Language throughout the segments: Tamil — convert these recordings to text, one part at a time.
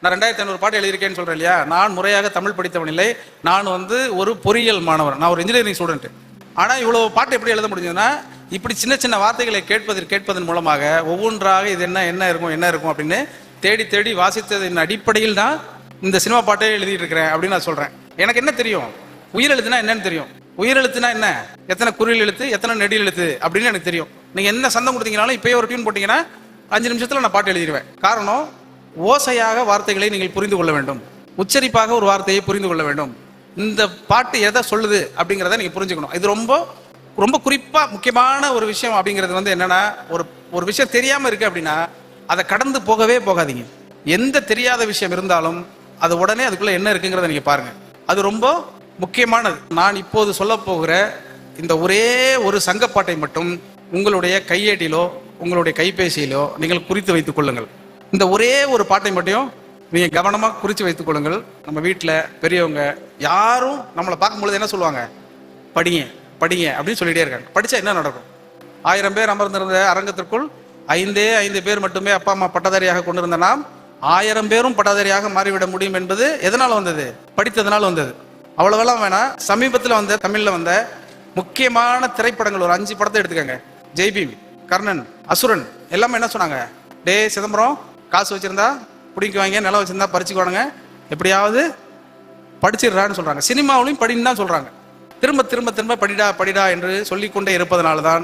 நான் 2500 பாட்டு எழுதியிருக்கேன்னு சொல்கிறேன் இல்லையா, நான் முறையாக தமிழ் படித்தவன் இல்லை. நான் ஒரு பொறியியல் மாணவர், நான் ஒரு இன்ஜினியரிங் ஸ்டூடெண்ட். ஆனால் இவ்வளோ பாட்டு எப்படி எழுத முடிஞ்சதுன்னா, இப்படி சின்ன சின்ன வார்த்தைகளை கேட்பதன் மூலமாக ஒவ்வொன்றாக இது என்ன இருக்கும் அப்படின்னு தேடி தேடி வாசித்ததின் அடிப்படையில் தான் இந்த சினிமா பாட்டே எழுதிட்டு இருக்கிறேன் அப்படின்னு நான் சொல்கிறேன். எனக்கு என்ன தெரியும், உயிரெழுத்துனா என்னன்னு தெரியும். உயிரெழுத்துனா என்ன, எத்தனை குறில் எழுத்து, எத்தனை நெடில் எழுத்து அப்படின்னு எனக்கு தெரியும். நீங்கள் என்ன சந்தம் கொடுத்தீங்கனாலும் இப்போயே ஒரு டியூன் போட்டிங்கன்னா 5 நிமிஷத்தில் நான் பாட்டு எழுதிடுவேன். காரணம், ஓசையாக வார்த்தைகளை நீங்கள் புரிந்து கொள்ள வேண்டும், உச்சரிப்பாக ஒரு வார்த்தையை புரிந்து கொள்ள வேண்டும். இந்த பாட்டு எதை சொல்லுது அப்படிங்கிறத நீங்கள் புரிஞ்சுக்கணும். இது ரொம்ப ரொம்ப குறிப்பாக முக்கியமான ஒரு விஷயம். அப்படிங்கிறது என்னன்னா, ஒரு விஷயம் தெரியாமல் இருக்கு அப்படின்னா அதை கடந்து போகவே போகாதீங்க. எந்த தெரியாத விஷயம் இருந்தாலும் அது உடனே அதுக்குள்ள என்ன இருக்குங்கிறத நீங்க பாருங்க. அது ரொம்ப முக்கியமானது. நான் இப்போது சொல்ல போகிற இந்த ஒரே ஒரு சங்கப்பாட்டை மட்டும் உங்களுடைய கையேட்டிலோ உங்களுடைய கைபேசியிலோ நீங்கள் குறித்து வைத்துக் கொள்ளுங்கள். இந்த ஒரே ஒரு பாட்டை மட்டும் நீங்க கவனமா குறித்து வைத்துக் கொள்ளுங்கள். நம்ம வீட்டில் பெரியவங்க யாரும் நம்மளை பார்க்கும்பொழுது என்ன சொல்லுவாங்க, படிங்க படிங்க அப்படின்னு சொல்லிட்டே இருக்காங்க. படிச்சா என்ன நடக்கும்? 1000 பேர் அமர்ந்திருந்த அரங்கத்திற்குள் 5 பேர் மட்டுமே அப்பா அம்மா பட்டதாரியாக கொண்டிருந்த நாம் 1000 பேரும் பட்டதாரியாக மாறிவிட முடியும் என்பது எதனால வந்தது? படித்ததனால் வந்தது. அவ்வளவெல்லாம் வேணாம். சமீபத்தில் தமிழ்ல வந்த முக்கியமான திரைப்படங்கள் ஒரு 5 படத்தை எடுத்துக்கங்க. ஜெய்பீம், கர்ணன், அசுரன் எல்லாமே என்ன சொன்னாங்க? டே சிதம்பரம், காசு வச்சிருந்தா பிடிக்குவாங்க, நிலம் வச்சிருந்தா பறிச்சுக்குவானுங்க, எப்படியாவது படிச்சிடுறான்னு சொல்றாங்க. சினிமாவிலையும் படின்னு தான் சொல்றாங்க. திரும்ப திரும்ப திரும்ப படிடா என்று சொல்லிக்கொண்டே இருப்பதனால தான்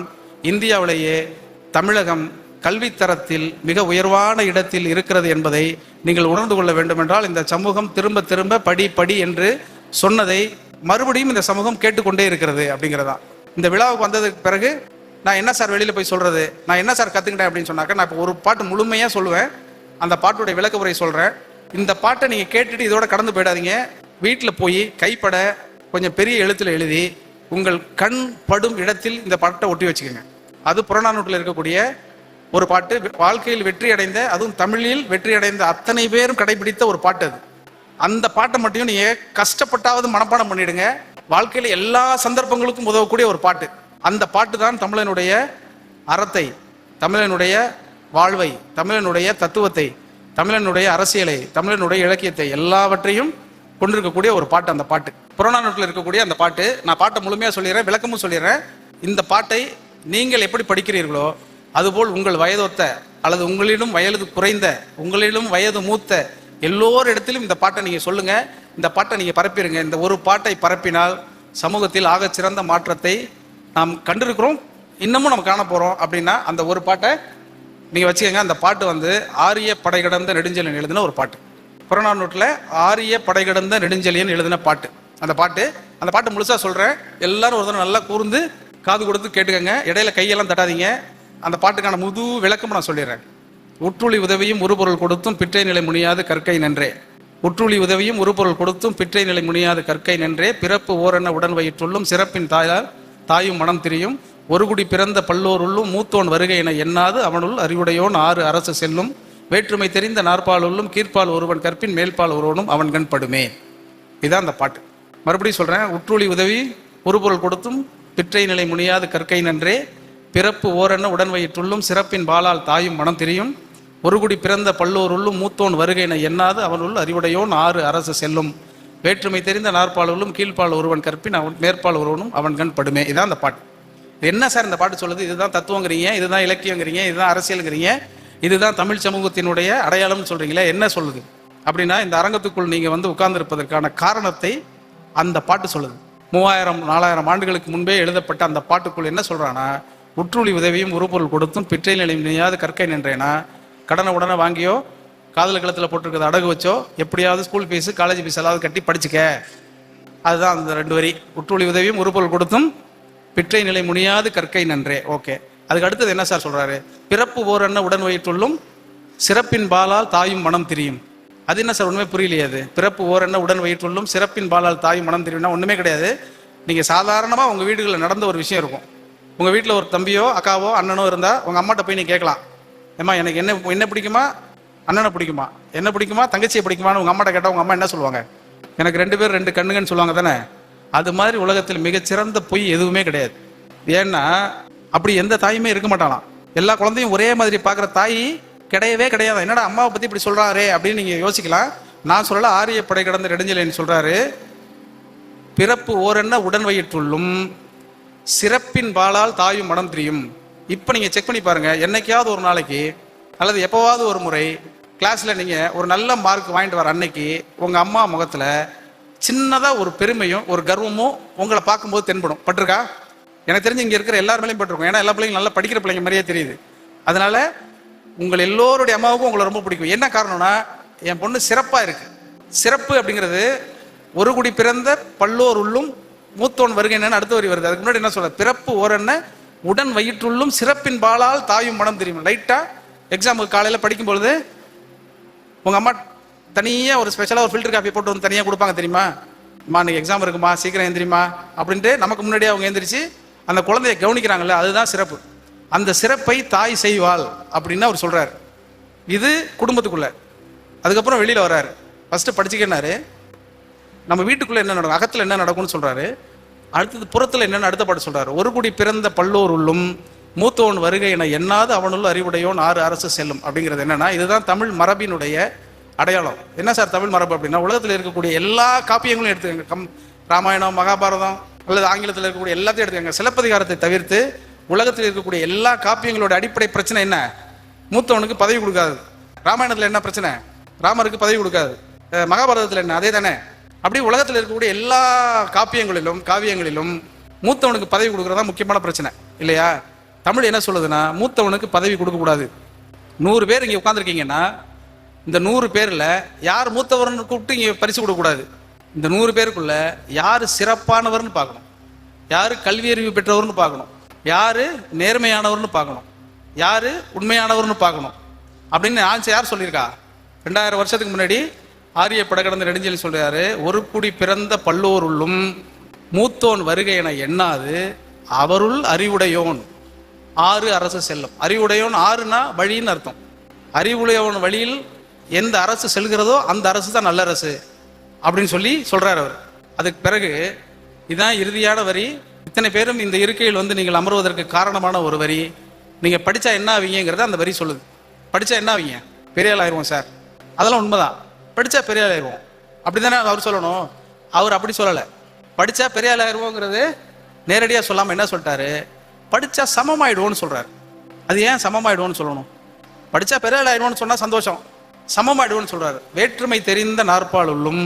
இந்தியாவிலேயே தமிழகம் கல்வித்தரத்தில் மிக உயர்வான இடத்தில் இருக்கிறது என்பதை நீங்கள் உணர்ந்து கொள்ள வேண்டும். என்றால் இந்த சமூகம் திரும்ப திரும்ப படி என்று சொன்னதை மறுபடியும் இந்த சமூகம் கேட்டுக்கொண்டே இருக்கிறது அப்படிங்கிறதான். இந்த விழாவுக்கு வந்ததுக்கு பிறகு நான் என்ன சார் வெளியில் போய் சொல்றது, நான் என்ன சார் கற்றுக்கிட்டேன் அப்படின்னு சொன்னாக்க, நான் இப்போ ஒரு பாட்டு முழுமையாக சொல்லுவேன், அந்த பாட்டுடைய விளக்க உரை சொல்கிறேன். இந்த பாட்டை நீங்கள் கேட்டுட்டு இதோட கடந்து போயிடாதீங்க. வீட்டில் போய் கைப்பட கொஞ்சம் பெரிய எழுத்தில் எழுதி உங்கள் கண் படும் இடத்தில் இந்த பாட்டை ஒட்டி வச்சுக்கோங்க. அது புறநானூற்றில் இருக்கக்கூடிய ஒரு பாட்டு. வாழ்க்கையில் வெற்றி அடைந்த, அதுவும் தமிழில் வெற்றி அடைந்த அத்தனை பேரும் கடைபிடித்த ஒரு பாட்டு அது. அந்த பாட்டை மட்டும் நீங்க கஷ்டப்பட்டாவது மனப்பாடம் பண்ணிடுங்க. வாழ்க்கையில் எல்லா சந்தர்ப்பங்களுக்கும் உதவக்கூடிய ஒரு பாட்டு. அந்த பாட்டு தான் தமிழனுடைய அறத்தை, தமிழனுடைய வாழ்வை, தமிழனுடைய தத்துவத்தை, தமிழனுடைய அரசியலை, தமிழனுடைய இலக்கியத்தை எல்லாவற்றையும் கொண்டிருக்கக்கூடிய ஒரு பாட்டு. அந்த பாட்டு புறநானூற்றில் இருக்கக்கூடிய அந்த பாட்டு. நான் பாட்டை முழுமையாக சொல்லிடுறேன், விளக்கமும் சொல்லிடுறேன். இந்த பாட்டை நீங்கள் எப்படி படிக்கிறீர்களோ அதுபோல் உங்கள் வயதொத்த அல்லது உங்களிடம் வயது குறைந்த, உங்களிடம் வயது மூத்த எல்லோரிடத்திலும் இந்த பாட்டை நீங்கள் சொல்லுங்க. இந்த பாட்டை நீங்கள் பரப்பிடுங்க. இந்த ஒரு பாட்டை பரப்பினால் சமூகத்தில் ஆக சிறந்த மாற்றத்தை நாம் கண்டிருக்கிறோம், இன்னமும் நம்ம காண போறோம். அப்படின்னா அந்த ஒரு பாட்டை நீங்க வச்சுக்கோங்க. அந்த பாட்டு ஆரிய படை கடந்த நெடுஞ்செழியன் எழுதின ஒரு பாட்டு. புறநானூற்றில் ஆரிய படை கடந்த நெடுஞ்செழியன் எழுதின பாட்டு. அந்த பாட்டு முழுசா சொல்றேன். எல்லாரும் ஒரு தடவை நல்லா கூர்ந்து காது கொடுத்து கேட்டுக்கங்க. இடையில கையெல்லாம் தட்டாதீங்க. அந்த பாட்டுக்கான முழு விளக்கம் நான் சொல்லிடுறேன். உற்றுளி உதவியும் உருபொருள் கொடுத்தும் பிற்றை நிலை முனியாது கற்கை நன்றே. உற்றுளி உதவியும் உருபொருள் கொடுத்தும் பிற்றை நிலை முனியாது கற்கை நன்றே. பிறப்பு ஓரென்ன உடன் வயிற்றுள்ளும் சிறப்பின் தாயும் மனம் திரியும். ஒரு குடி பிறந்த பல்லோருள்ளும் மூத்தோன் வருகை என எண்ணாது அவனுள் அறிவுடையோன் 6 அரசு செல்லும். வேற்றுமை தெரிந்த நாற்பாலுள்ளும் கீழ்ப்பால் ஒருவன் கற்பின் மேல்பால் ஒருவனும் அவன் கண் படுமே. இதுதான் அந்த பாட்டு. மறுபடியும் சொல்றேன். உற்றுளி உதவி உருபொருள் கொடுத்தும் பிற்றை நிலை முனியாது கற்கை நன்றே. பிறப்பு ஓரென்ன உடன் வயிற்றுள்ளும் சிறப்பின் பாலால் தாயும் மனம் தெரியும். ஒரு குடி பிறந்த பல்லோருள்ளும் மூத்தோன் வருகை என எண்ணாது அவனுள் அறிவுடையோன் 6 அரசு செல்லும். வேற்றுமை தெரிந்த நாற்பாலுள்ளும் கீழ்ப்பால் ஒருவன் கற்பின் அவன் மேற்பால் ஒருவனும் அவன் கண் படுமே. இதான் அந்த பாட்டு. என்ன சார் இந்த பாட்டு சொல்லுது? இதுதான் தத்துவங்கிறீங்க, இதுதான் இலக்கியங்கிறீங்க, இதுதான் அரசியலுங்கிறீங்க, இதுதான் தமிழ் சமூகத்தினுடைய அடையாளம்னு சொல்றீங்களே, என்ன சொல்லுது அப்படின்னா, இந்த அரங்கத்துக்குள் நீங்க உட்கார்ந்து இருப்பதற்கான காரணத்தை அந்த பாட்டு சொல்லுது. 3000-4000 ஆண்டுகளுக்கு முன்பே எழுதப்பட்ட அந்த பாட்டுக்குள் என்ன சொல்றானா, உற்றுளி உதவியும் உருப்பொருள் கொடுத்தும் பிற்றை நிலை முனியாது கற்கை நின்றேனா. கடனை உடனே வாங்கியோ காதல கழுத்தில் போட்டிருக்கிறது அடகு வச்சோ எப்படியாவது ஸ்கூல் ஃபீஸு காலேஜ் ஃபீஸ் எல்லாம் கட்டி படிச்சுக்க. அதுதான் அந்த 2 வரி. உற்றுளி உதவியும் உருப்பொருள் கொடுத்தும் பிற்றை நிலை முனியாது கற்கை நன்றே. ஓகே, அதுக்கு அடுத்தது என்ன சார் சொல்றாரு? பிறப்பு ஓரென்ன உடன் வயிற்றுள்ளும் சிறப்பின் பாலால் தாயும் மனம் திரியும். அது என்ன சார்? ஒண்ணுமே புரியலையே. அது பிறப்பு ஓரென்ன உடன் வயிற்றுள்ளும் சிறப்பின் பாலால் தாயும் மனம் தெரியும்னா ஒண்ணுமே கிடையாது. நீங்க சாதாரணமா உங்க வீடுகளில் நடந்த ஒரு விஷயம் இருக்கும். உங்க வீட்டில் ஒரு தம்பியோ அக்காவோ அண்ணனோ இருந்தா உங்க அம்மாட்ட போய் நீ கேட்கலாம், ஏம்மா எனக்கு என்ன பிடிக்குமா, அண்ணனை பிடிக்குமா, என்ன பிடிக்குமா, தங்கச்சியை பிடிக்குமான்னு உங்க அம்மாட்ட கேட்டா உங்க அம்மா என்ன சொல்லுவாங்க? எனக்கு 2 பேர் 2 கண்ணுங்கன்னு சொல்லுவாங்க தானே. அது மாதிரி உலகத்தில் மிகச்சிறந்த பொய் எதுவுமே கிடையாது. ஏன்னா அப்படி எந்த தாயுமே இருக்க மாட்டாளாம். எல்லா குழந்தையும் ஒரே மாதிரி பார்க்குற தாய் கிடையவே கிடையாது. என்னடா அம்மாவை பற்றி இப்படி சொல்கிறாரே அப்படின்னு நீங்கள் யோசிக்கலாம். நான் சொல்லல, ஆரிய படை கடந்த நெடுஞ்செழியன் சொல்கிறாரு, பிறப்பு ஓரென்ன உடன் வயிற்றுள்ளும் சிறப்பின் பாலால் தாயும் மனம் திரியும். இப்போ நீங்கள் செக் பண்ணி பாருங்கள், என்னைக்காவது ஒரு நாளைக்கு அல்லது எப்போவாவது ஒரு முறை கிளாஸில் நீங்கள் ஒரு நல்ல மார்க் வாங்கிட்டு வர அன்னைக்கு உங்கள் அம்மா முகத்தில் சின்னதாக ஒரு பெருமையும் ஒரு கர்வமும் உங்களை பார்க்கும்போது தென்படும். பட்டிருக்கா? எனக்கு தெரிஞ்சு இங்கே இருக்கிற எல்லார் மேலேயும் பட்டிருக்கும். ஏன்னா எல்லா பிள்ளைங்களும் நல்லா படிக்கிற பிள்ளைங்க மாதிரியே தெரியுது. அதனால உங்கள் எல்லோருடைய அம்மாவுக்கும் உங்களை ரொம்ப பிடிக்கும். என்ன காரணம்னா, என் பொண்ணு சிறப்பாக இருக்கு. சிறப்பு அப்படிங்கிறது ஒரு குடி பிறந்த பல்லோர் உள்ளும் மூத்தோன் வருகை என்னன்னு அடுத்த வரி வருது. அதுக்கு முன்னாடி என்ன சொல்ற, பிறப்பு ஓரென்ன உடன் வயிற்றுள்ளும் சிறப்பின் பாலால் தாயும் மனம் தெரியும். லைட்டா எக்ஸாமுக்கு காலையில் படிக்கும் பொழுது உங்க அம்மா தனியாக ஒரு ஸ்பெஷலாக ஒரு ஃபில்டர் காஃபி போட்டு வந்து தனியாக கொடுப்பாங்க தெரியுமா? அம்மா இன்னைக்கு எக்ஸாம் இருக்குமா, சீக்கிரம் எந்திரிமா அப்படின்ட்டு நமக்கு முன்னாடியே அவங்க எந்திரிச்சு அந்த குழந்தைய கவனிக்கிறாங்கல்ல, அதுதான் சிறப்பு. அந்த சிறப்பை தாய் செய்வாள் அப்படின்னு அவர் சொல்றாரு. இது குடும்பத்துக்குள்ள. அதுக்கப்புறம் வெளியில வர்றாரு. ஃபர்ஸ்ட் படிச்சுக்கினாரு, நம்ம வீட்டுக்குள்ள என்ன நடக்கும், அகத்துல என்ன நடக்கும்னு சொல்றாரு. அடுத்தது புறத்துல என்னன்னு அடுத்த பாட்டு சொல்றாரு. ஒரு குடி பிறந்த பல்லோர் உள்ளும் மூத்தோன் வருகை என எண்ணாது அவனுள்ள அறிவுடையோன் ஆறு அரசு செல்லும். அப்படிங்கிறது என்னன்னா, இதுதான் தமிழ் மரபினுடைய அடையாளம். என்ன சார் தமிழ் மரபு அப்படின்னா, உலகத்தில் இருக்கக்கூடிய எல்லா காப்பியங்களும் எடுத்துக்கங்க. ராமாயணம், மகாபாரதம் அல்லது ஆங்கிலத்தில் இருக்கக்கூடிய எல்லாத்தையும் எடுத்துக்கங்க. சிலப்பதிகாரத்தை தவிர்த்து உலகத்தில் இருக்கக்கூடிய எல்லா காப்பியங்களோட அடிப்படை பிரச்சனை என்ன? மூத்தவனுக்கு பதவி கொடுக்காது. ராமாயணத்தில் என்ன பிரச்சனை? ராமருக்கு பதவி கொடுக்காது. மகாபாரதத்தில் என்ன? அதே தானே. அப்படி உலகத்தில் இருக்கக்கூடிய எல்லா காவியங்களிலும் மூத்தவனுக்கு பதவி கொடுக்கறதா முக்கியமான பிரச்சனை இல்லையா? தமிழ் என்ன சொல்லுதுன்னா, மூத்தவனுக்கு பதவி கொடுக்கக்கூடாது. 100 பேர் இங்கே உட்காந்துருக்கீங்கன்னா இந்த 100 பேர்ல யார் மூத்தவர்னு கூப்பிட்டு இங்கே பரிசு கொடுக்கக்கூடாது. இந்த 100 பேருக்குள்ள யாரு சிறப்பானவர்னு பார்க்கணும், யாரு கல்வி அறிவு பெற்றவர்னு பார்க்கணும், யாரு நேர்மையானவர்னு பார்க்கணும், யாரு உண்மையானவர்னு பார்க்கணும். அப்படின்னு யார் சொல்லியிருக்கா? 2000 வருஷத்துக்கு முன்னாடி ஆரிய படகடந்த நெடுஞ்செழியன் சொல்றாரு, ஒரு குடி பிறந்த பல்லோர் உள்ளும் மூத்தோன் வருகை என எண்ணாது அவருள் அறிவுடையோன் ஆறு அரசு செல்லும். அறிவுடையோன் ஆறுனா வழின்னு அர்த்தம். அறிவுடையோன் வழியில் எந்த அரசு செல்கிறதோ அந்த அரசு தான் நல்ல அரசு அப்படின்னு சொல்லி சொல்றாரு அவர். அதுக்கு பிறகு இதுதான் இறுதியான வரி. இத்தனை பேரும் இந்த இருக்கையில் வந்து நீங்கள் அமர்வதற்கு காரணமான ஒரு வரி. நீங்க படிச்சா என்ன ஆவீங்கிறத அந்த வரி சொல்லுது. படிச்சா என்ன ஆவீங்க? பெரிய ஆள் ஆயிடுவோம் சார். அதெல்லாம் உண்மைதான். படிச்சா பெரிய ஆள் ஆயிடுவோம் அப்படித்தானே அவர் சொல்லணும். அவர் அப்படி சொல்லலை. படிச்சா பெரிய ஆள் ஆயிடுவோங்கிறது நேரடியாக சொல்லாமல் என்ன சொல்லிட்டாரு, படிச்சா சமமாயிடுவோன்னு சொல்றாரு. அது ஏன் சமமாயிடுவோன்னு சொல்லணும்? படிச்சா பெரிய ஆள் ஆயிடுவோன்னு சொன்னா சந்தோஷம், சமமாயிடுவோன்னு சொல்றாரு. வேற்றுமை தெரிந்த நாற்பால் உள்ளும்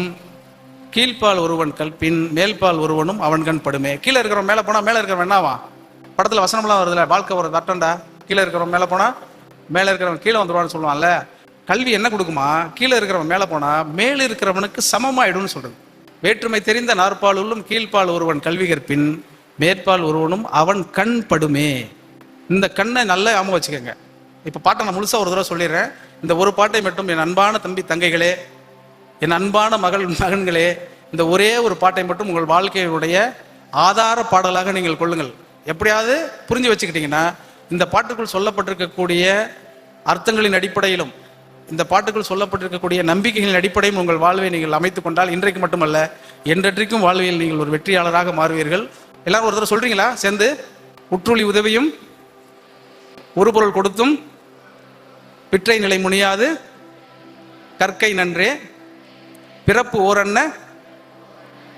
கீழ்ப்பால் ஒருவன் கல்பின் மேல்பால் ஒருவனும் அவன் கண் படுமே. கீழே இருக்கிறவன் மேலே போனா மேலே இருக்கிறவன் என்னவா? படத்துல வசனம்லாம் வருதுல, வாழ்க்கை ஒரு தட்டண்டா, கீழே இருக்கிறவன் மேலே போனா மேலே இருக்கிறவன் கீழே வந்துடுவான்னு சொல்லுவான்ல. கல்வி என்ன கொடுக்குமா? கீழே இருக்கிறவன் மேலே போனா மேலே இருக்கிறவனுக்கு சமமாயிடும்னு சொல்றது. வேற்றுமை தெரிந்த நாற்பால் உள்ளும் கீழ்ப்பால் ஒருவன் கல்வி கற்பின் மேற்பால் ஒருவனும் அவன் கண் படுமே. இந்த கண்ணை நல்லா ஞாபகம் வச்சுக்கோங்க. இப்போ பாட்டை நான் முழுசா ஒரு தடவை சொல்லிடுறேன். இந்த ஒரு பாட்டை மட்டும் என் அன்பான தம்பி தங்கைகளே, என் அன்பான மகன்களே, இந்த ஒரே ஒரு பாட்டை மட்டும் உங்கள் வாழ்க்கையுடைய ஆதார பாடலாக நீங்கள் கொள்ளுங்கள். எப்படியாவது புரிஞ்சு வச்சுக்கிட்டீங்கன்னா இந்த பாட்டுக்குள் சொல்லப்பட்டிருக்கக்கூடிய அர்த்தங்களின் அடிப்படையிலும் இந்த பாட்டுக்குள் சொல்லப்பட்டிருக்கக்கூடிய நம்பிக்கைகளின் அடிப்படையும் உங்கள் வாழ்வை நீங்கள் அமைத்துக் கொண்டால் இன்றைக்கு மட்டுமல்ல என்றென்றைக்கும் வாழ்வில் நீங்கள் ஒரு வெற்றியாளராக மாறுவீர்கள். எல்லாரும் ஒரு தடவை சொல்றீங்களா சேர்ந்து? உற்றுளி உதவியும் ஒரு பொருள் கொடுத்தும் பிற்றை நிலை முனியாது கற்கை நன்றே பிறப்பு ஓரன்ன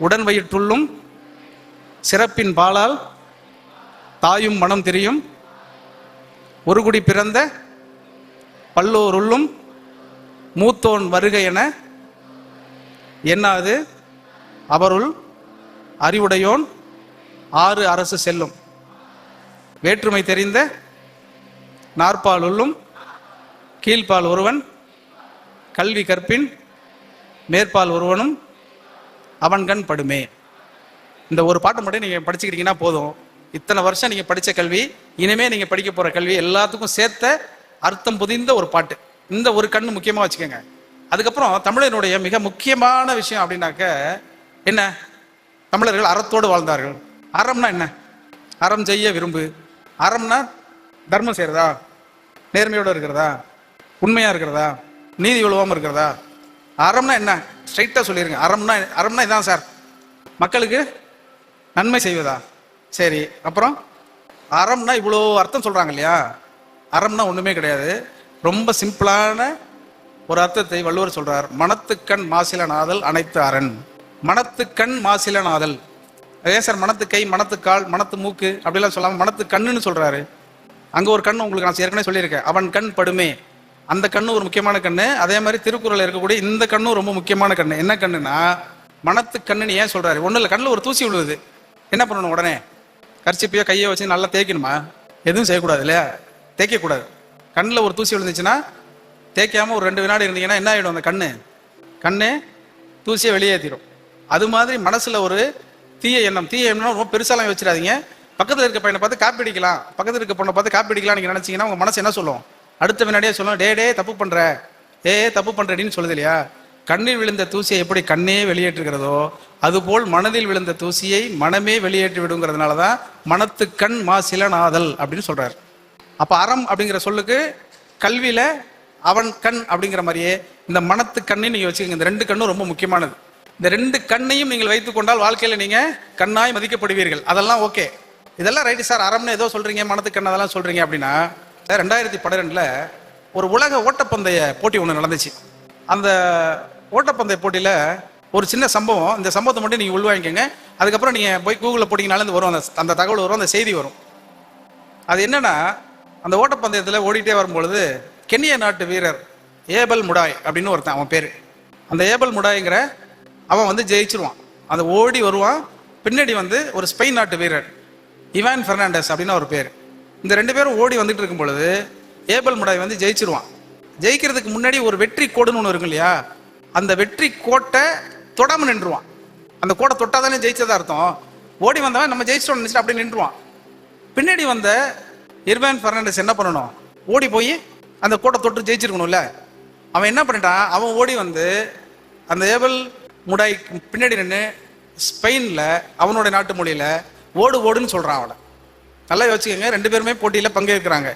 உடன் வயிற்றுள்ளும் சிறப்பின் பாலால் தாயும் மனம் தெரியும் ஒரு குடி பிறந்த பல்லோருள்ளும் மூத்தோன் வருகை என எண்ணாது அவருள் அறிவுடையோன் ஆறு அரசு செல்லும். வேற்றுமை தெரிந்த நாற்பால் உள்ளும் கீழ்ப்பால் ஒருவன் கல்வி கற்பின் மேற்பால் ஒருவனும் அவன் கண் படுமே. இந்த ஒரு பாட்டு மட்டும் நீங்க படிச்சுக்கிட்டீங்கன்னா போதும். இத்தனை வருஷம் நீங்க படிச்ச கல்வி, இனிமே நீங்க படிக்க போற கல்வி எல்லாத்துக்கும் சேர்த்த அர்த்தம் புதிந்த ஒரு பாட்டு. இந்த ஒரு கண்ணு முக்கியமா வச்சுக்கோங்க. அதுக்கப்புறம் தமிழனுடைய மிக முக்கியமான விஷயம் அப்படின்னாக்க என்ன? தமிழர்கள் அறத்தோடு வாழ்ந்தார்கள். அறம்னா என்ன? அறம் செய்ய விரும்பு. அறம்னா தர்மம் செய்யறதா, நேர்மையோடு இருக்கிறதா, உண்மையா இருக்கிறதா, நீதி உழுவாம இருக்கிறதா. அறம்னா என்ன? ஸ்ட்ரைட்டா சொல்லிருங்க. அறம்னா இதான் சார், மக்களுக்கு நன்மை செய்வதா. சரி, அப்புறம் அறம்னா இவ்வளோ அர்த்தம் சொல்றாங்க இல்லையா? அறம்னா ஒண்ணுமே கிடையாது. ரொம்ப சிம்பிளான ஒரு அர்த்தத்தை வள்ளுவர் சொல்றார். மனத்துக்கண் மாசிலனாதல் அனைத்து அரண். மனத்துக்கண் மாசிலனாதல், ஏன் சார் மனத்து கை, மனத்து கால், மனத்து மூக்கு அப்படிலாம் சொல்லாம மனத்து கண்ணுன்னு சொல்றாரு? அங்க ஒரு கண் உங்களுக்கு நான் ஏற்கனவே சொல்லியிருக்கேன், அவன் கண் படுமே, அந்த கண்ணு ஒரு முக்கியமான கண்ணு. அதே மாதிரி திருக்குறள் இருக்கக்கூடிய இந்த கண்ணும் ரொம்ப முக்கியமான கண்ணு. என்ன கண்ணுனா மனத்து கண்ணுன்னு ஏன் சொல்றாரு? ஒன்றும் இல்லை, கண்ணில் ஒரு தூசி விழுவுது, என்ன பண்ணணும்? உடனே கர்ச்சிப்பையோ கையை வச்சு நல்லா தேய்க்கணுமா? எதுவும் செய்யக்கூடாது இல்லையா? தேய்க்கக்கூடாது. கண்ணில் ஒரு தூசி விழுந்துச்சுன்னா தேய்க்காம ஒரு 2 வினாடி இருந்தீங்கன்னா என்ன ஆகிடும்? அந்த கண்ணு தூசியை வெளியேற்றிடும். அது மாதிரி மனசுல ஒரு தீய எண்ணம் ரொம்ப பெருசாலாம் வச்சிடாதீங்க. பக்கத்தில் இருக்க பையனை பார்த்து காப்பி அடிக்கலாம், பக்கத்தில் இருக்க பொண்ணை பார்த்து காப்பி அடிக்கலாம் நீங்க நினைச்சீங்கன்னா உங்க மனசு என்ன சொல்லும்? அடுத்த வினாடியே சொல்லும், டே தப்பு பண்ற, தப்பு பண்றேன்னு சொல்லுது இல்லையா? கண்ணில் விழுந்த தூசியை எப்படி கண்ணே வெளியேற்றுகிறதோ அதுபோல் மனதில் விழுந்த தூசியை மனமே வெளியேற்றி விடுங்கிறதுனாலதான் மனத்து கண் மாசிலனாதல் அப்படின்னு சொல்றாரு. அப்ப அறம் அப்படிங்கிற சொல்லுக்கு கல்வியில அவன் கண் அப்படிங்கிற மாதிரியே இந்த மனத்து கண்ணையும் நீங்க வச்சுக்கோங்க. இந்த 2 கண்ணும் ரொம்ப முக்கியமானது. இந்த 2 கண்ணையும் நீங்கள் வைத்துக் கொண்டால் வாழ்க்கையில நீங்க கண்ணாய் மதிக்கப்படுவீர்கள். அதெல்லாம் ஓகே, இதெல்லாம் ரைட்டு சார். அறம்னு ஏதோ சொல்றீங்க, மனத்து கண் அதெல்லாம் சொல்றீங்க அப்படின்னா, 2012 ஒரு உலக ஓட்டப்பந்தய போட்டி ஒன்று நடந்துச்சு. அந்த ஓட்டப்பந்தய போட்டியில ஒரு சின்ன சம்பவம், இந்த சம்பவத்தை மட்டும் நீங்க உள்வாங்கிக்கங்க. அதுக்கப்புறம் நீங்க போய் கூகுளில் போட்டீங்கனாலும் வரும், அந்த தகவல் வரும், அந்த செய்தி வரும். அது என்னன்னா, அந்த ஓட்டப்பந்தயத்தில் ஓடிட்டே வரும்பொழுது கென்யா நாட்டு வீரர் ஏபல் முடாய் அப்படின்னு ஒருத்தன், அவன் பேரு. அந்த ஏபல் முடாய்ங்கிற அவன் ஜெயிச்சிருவான். அந்த ஓடி வருவான். பின்னாடி ஒரு ஸ்பெயின் நாட்டு வீரர் இவான் பெர்னாண்டஸ் அப்படின்னு ஒரு பேர். இந்த 2 பேரும் ஓடி வந்துட்டு இருக்கும் பொழுது ஏபல் முடாய் ஜெயிச்சிருவான். ஜெயிக்கிறதுக்கு முன்னாடி ஒரு வெற்றி கோடுன்னு ஒன்று இருக்கும் இல்லையா? அந்த வெற்றி கோட்டை தொடாம நின்றுவான். அந்த கோட்டை தொட்டாதானே ஜெயிச்சதா அர்த்தம். ஓடி வந்தவன் நம்ம ஜெயிச்சிட்டோம் நினைச்சிட்டு அப்படியே நின்றுவான். பின்னாடி வந்த இர்வான் பெர்னாண்டஸ் என்ன பண்ணணும்? ஓடி போய் அந்த கோட்டை தொட்டு ஜெயிச்சிருக்கணும்ல. அவன் என்ன பண்ணிட்டான்? அவன் ஓடி அந்த ஏபல் முடாய் பின்னாடி நின்று ஸ்பெயின்ல அவனுடைய நாட்டு மொழியில ஓடுன்னு சொல்றான். அவனை நல்லா யோசிச்சுக்கோங்க. 2 பேருமே போட்டியில பங்கேற்கிறாங்க.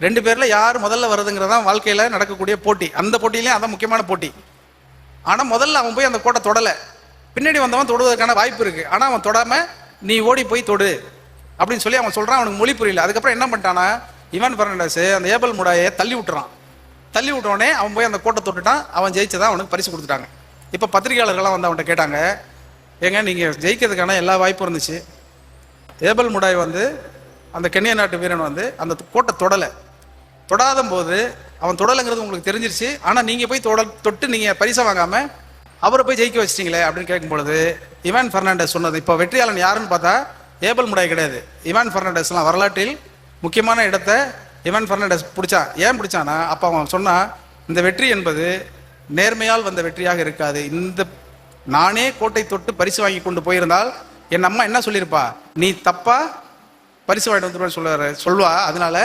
2 பேர்ல யார் முதல்ல வருதுங்கிறதான் வாழ்க்கையில நடக்கக்கூடிய போட்டி. அந்த போட்டியிலேயும் அதான் முக்கியமான போட்டி. ஆனா முதல்ல அவன் போய் அந்த கோட்டை தொடலை. பின்னாடி வந்தவன் தொடுவதற்கான வாய்ப்பு இருக்கு. ஆனா அவன் தொடாம நீ ஓடி போய் தொடு அப்படின்னு சொல்லி அவன் சொல்றான். அவனுக்கு மொழி புரியல. அதுக்கப்புறம் என்ன பண்ணிட்டானா, இவான் பெர்னாண்டஸ் அந்த ஏபல் முடாயை தள்ளி விட்டுறான். தள்ளி விட்டோடனே அவன் போய் அந்த கோட்டை தொட்டுட்டான். அவன் ஜெயிச்சதான் அவனுக்கு பரிசு கொடுத்துட்டாங்க. இப்போ பத்திரிகையாளர்கள்லாம் அவன்கிட்ட கேட்டாங்க, ஏங்க நீங்க ஜெயிக்கிறதுக்கான எல்லா வாய்ப்பும் இருந்துச்சு, ஏபல் முடாய் அந்த கென்யா நாட்டு வீரன் அந்த கோட்டை தொடாத போது அவன் தொடலைங்கிறது உங்களுக்கு தெரிஞ்சிருச்சு. ஆனா நீங்க போய் தொட்டு நீங்க பரிசை வாங்காம அவரை போய் ஜெயிக்க வச்சிட்டீங்களே அப்படின்னு கேட்கும் பொழுது இவான் பெர்னாண்டஸ் சொன்னது, இப்போ வெற்றியாளன் யாருன்னு பார்த்தா ஏபல் முடாய் கிடையாது. இவான் பெர்னாண்டஸ்லாம் வரலாற்றில் முக்கியமான இடத்தை இவான் பெர்னாண்டஸ் பிடிச்சான். ஏன் பிடிச்சானா, அப்போ அவன் சொன்னா, இந்த வெற்றி என்பது நேர்மையால் வந்த வெற்றியாக இருக்காது. நானே கோட்டை தொட்டு பரிசு வாங்கி கொண்டு போயிருந்தால் என் அம்மா என்ன சொல்லியிருப்பா, நீ தப்பா பரிசு வாங்கிட்டு வந்துருவான்னு சொல்லுவா. அதனால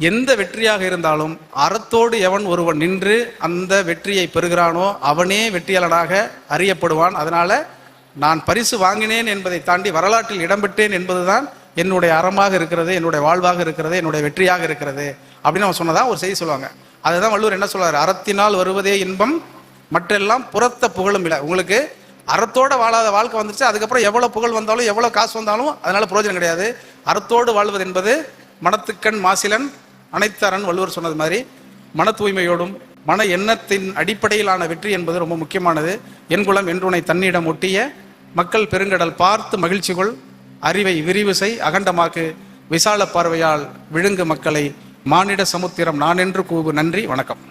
எந்த வெற்றியாக இருந்தாலும் அறத்தோடு எவன் ஒருவன் நின்று அந்த வெற்றியை பெறுகிறானோ அவனே வெற்றியாளனாக அறியப்படுவான். அதனால நான் பரிசு வாங்கினேன் என்பதை தாண்டி வரலாற்றில் இடம்பெற்றேன் என்பதுதான் என்னுடைய அறமாக இருக்கிறது, என்னுடைய வாழ்வாக இருக்கிறது, என்னுடைய வெற்றியாக இருக்கிறது அப்படின்னு அவன் சொன்னதான் ஒரு செய்தி சொல்லுவாங்க. அதுதான் வள்ளுவர் என்ன சொல்றாரு, அறத்தினால் வருவதே இன்பம் மற்றெல்லாம் புறத்த புகழும் இல்லை. உங்களுக்கு அறத்தோட வாழாத வாழ்க்கை வந்துருச்சு, அதுக்கப்புறம் எவ்வளவு புகழ் வந்தாலும் எவ்வளவு காசு வந்தாலும் அதனால பிரயோஜனம் கிடையாது. அறத்தோடு வாழ்வது என்பது மனத்துக்கண் மாசிலன் அனைத்து அரண். வள்ளுவர் சொன்னது மாதிரி மன தூய்மையோடும் மன எண்ணத்தின் அடிப்படையிலான வெற்றி என்பது ரொம்ப முக்கியமானது. என்குலம் என்றுனை தன்னிடம் ஒட்டிய மக்கள் பெருங்கடல் பார்த்து மகிழ்ச்சி கொள், அறிவை விரிவு செய், அகண்டமாக்கு விசால பார்வையால் விழுங்கு மக்களை, மானிட சமுத்திரம் நான் என்று கூவு. நன்றி, வணக்கம்.